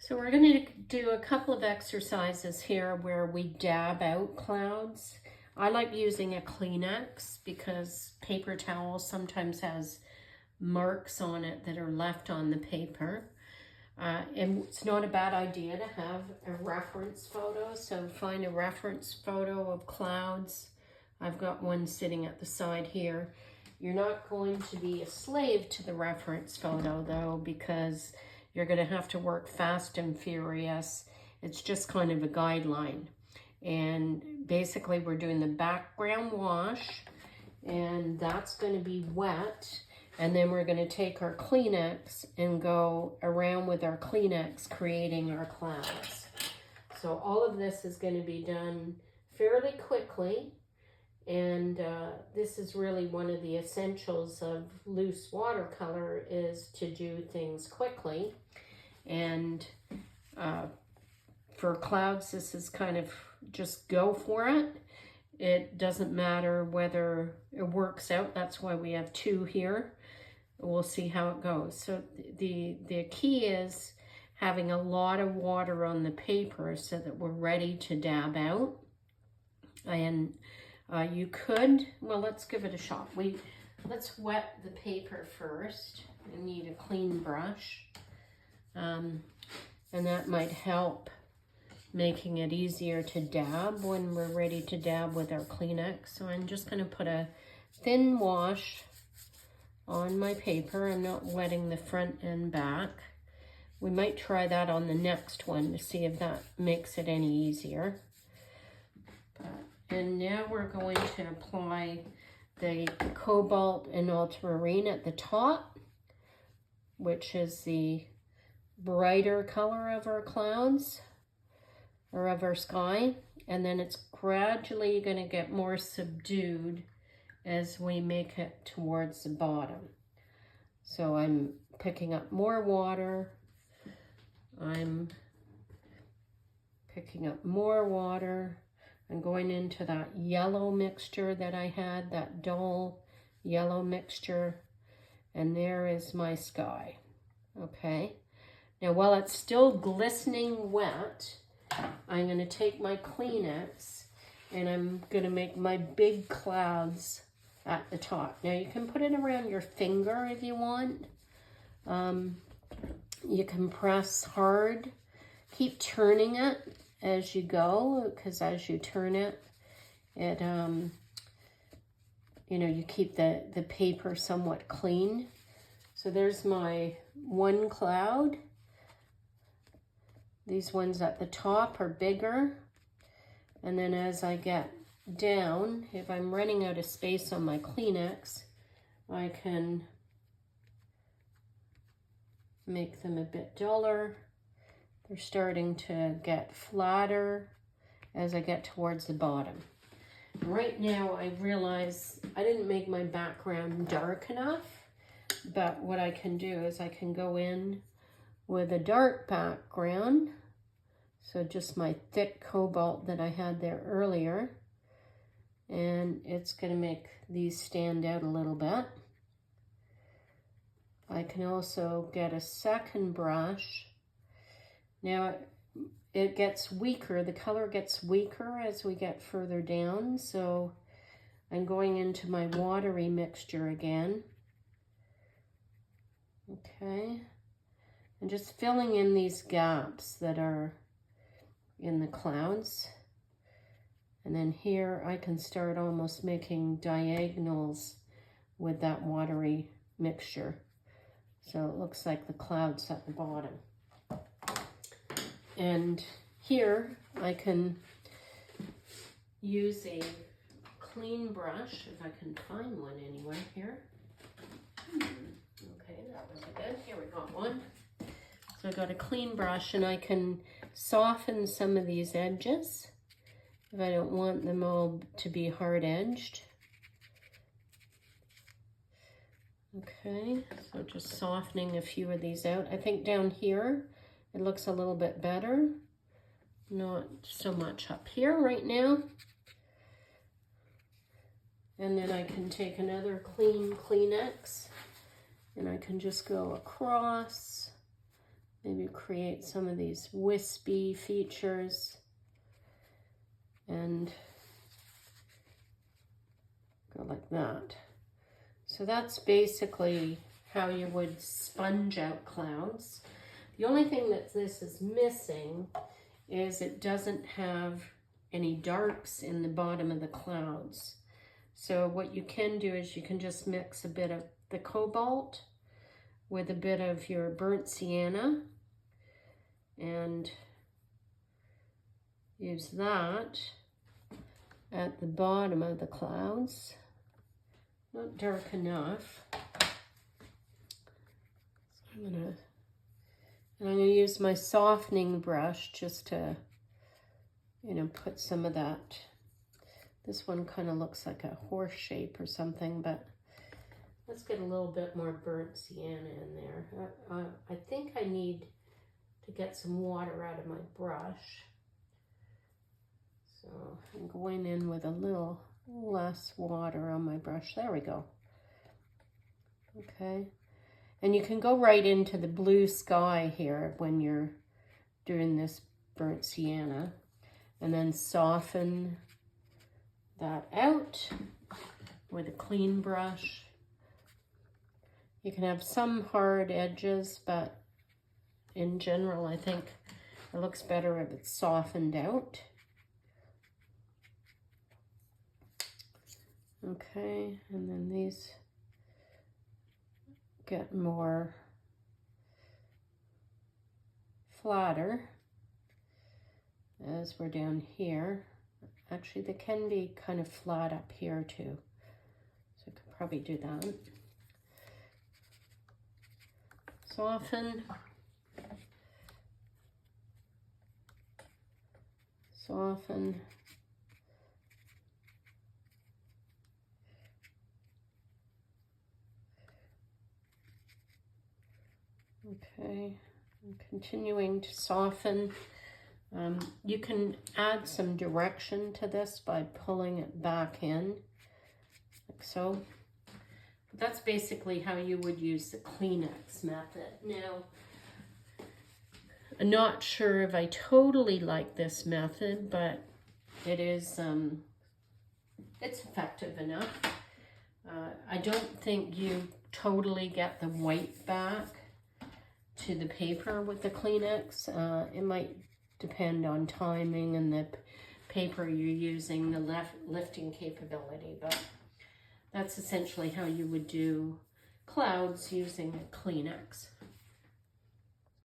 So we're going to do a couple of exercises here where we dab out clouds. I like using a Kleenex because paper towel sometimes has marks on it that are left on the paper. And it's not a bad idea to have a reference photo. So find a reference photo of clouds. I've got one sitting at the side here. You're not going to be a slave to the reference photo though, because you're going to have to work fast and furious. It's just kind of a guideline. And basically we're doing the background wash, and that's going to be wet. And then we're going to take our Kleenex and go around with our Kleenex creating our clouds. So all of this is going to be done fairly quickly. And this is really one of the essentials of loose watercolor, is to do things quickly. And for clouds, this is kind of just go for it. It doesn't matter whether it works out. That's why we have two here. We'll see how it goes. So the key is having a lot of water on the paper so that we're ready to dab out. And you could, well, let's give it a shot. Let's wet the paper first. We need a clean brush. And that might help making it easier to dab when we're ready to dab with our Kleenex. So I'm just going to put a thin wash on my paper. I'm not wetting the front and back. We might try that on the next one to see if that makes it any easier. And now we're going to apply the cobalt and ultramarine at the top, which is the brighter color of our clouds or of our sky. And then it's gradually going to get more subdued as we make it towards the bottom. So I'm picking up more water. I'm picking up more water. I'm going into that yellow mixture that I had, that dull yellow mixture. And there is my sky. Okay. Now while it's still glistening wet, I'm going to take my Kleenex and I'm going to make my big clouds at the top. Now you can put it around your finger if you want. You can press hard. Keep turning it as you go, because as you turn it, you know, you keep the paper somewhat clean. So there's my one cloud. These ones at the top are bigger. And then as I get down, if I'm running out of space on my Kleenex, I can make them a bit duller. They're starting to get flatter as I get towards the bottom. Right now I realize I didn't make my background dark enough, but what I can do is I can go in with a dark background. So just my thick cobalt that I had there earlier. And it's going to make these stand out a little bit. I can also get a second brush. Now it gets weaker, the color gets weaker as we get further down. So I'm going into my watery mixture again. Okay. And just filling in these gaps that are in the clouds. And then here I can start almost making diagonals with that watery mixture. So it looks like the clouds at the bottom. And here I can use a clean brush, if I can find one anywhere here. Okay, that was good. Here we got one. So I got a clean brush and I can soften some of these edges if I don't want them all to be hard edged. Okay, so just softening a few of these out. I think down here it looks a little bit better. Not so much up here right now. And then I can take another clean Kleenex and I can just go across maybe create some of these wispy features and go like that. So that's basically how you would sponge out clouds. The only thing that this is missing is it doesn't have any darks in the bottom of the clouds. So what you can do is you can just mix a bit of the cobalt with a bit of your burnt sienna and use that at the bottom of the clouds. Not dark enough. So I'm gonna use my softening brush just to, you know, put some of that. This one kind of looks like a horse shape or something, but let's get a little bit more burnt sienna in there. I think I need to get some water out of my brush. So I'm going in with a little less water on my brush. There we go. Okay. And you can go right into the blue sky here when you're doing this burnt sienna, and then soften that out with a clean brush. You can have some hard edges, but in general, I think it looks better if it's softened out. Okay, and then these get more flatter as we're down here. Actually, they can be kind of flat up here too, so I could probably do that. Soften, soften. Okay, I'm continuing to soften. You can add some direction to this by pulling it back in, like so. But that's basically how you would use the Kleenex method. Now, I'm not sure if I totally like this method, but it is, it's effective enough. I don't think you totally get the white back to the paper with the Kleenex. It might depend on timing and the paper you're using, the lifting capability, but that's essentially how you would do clouds using a Kleenex.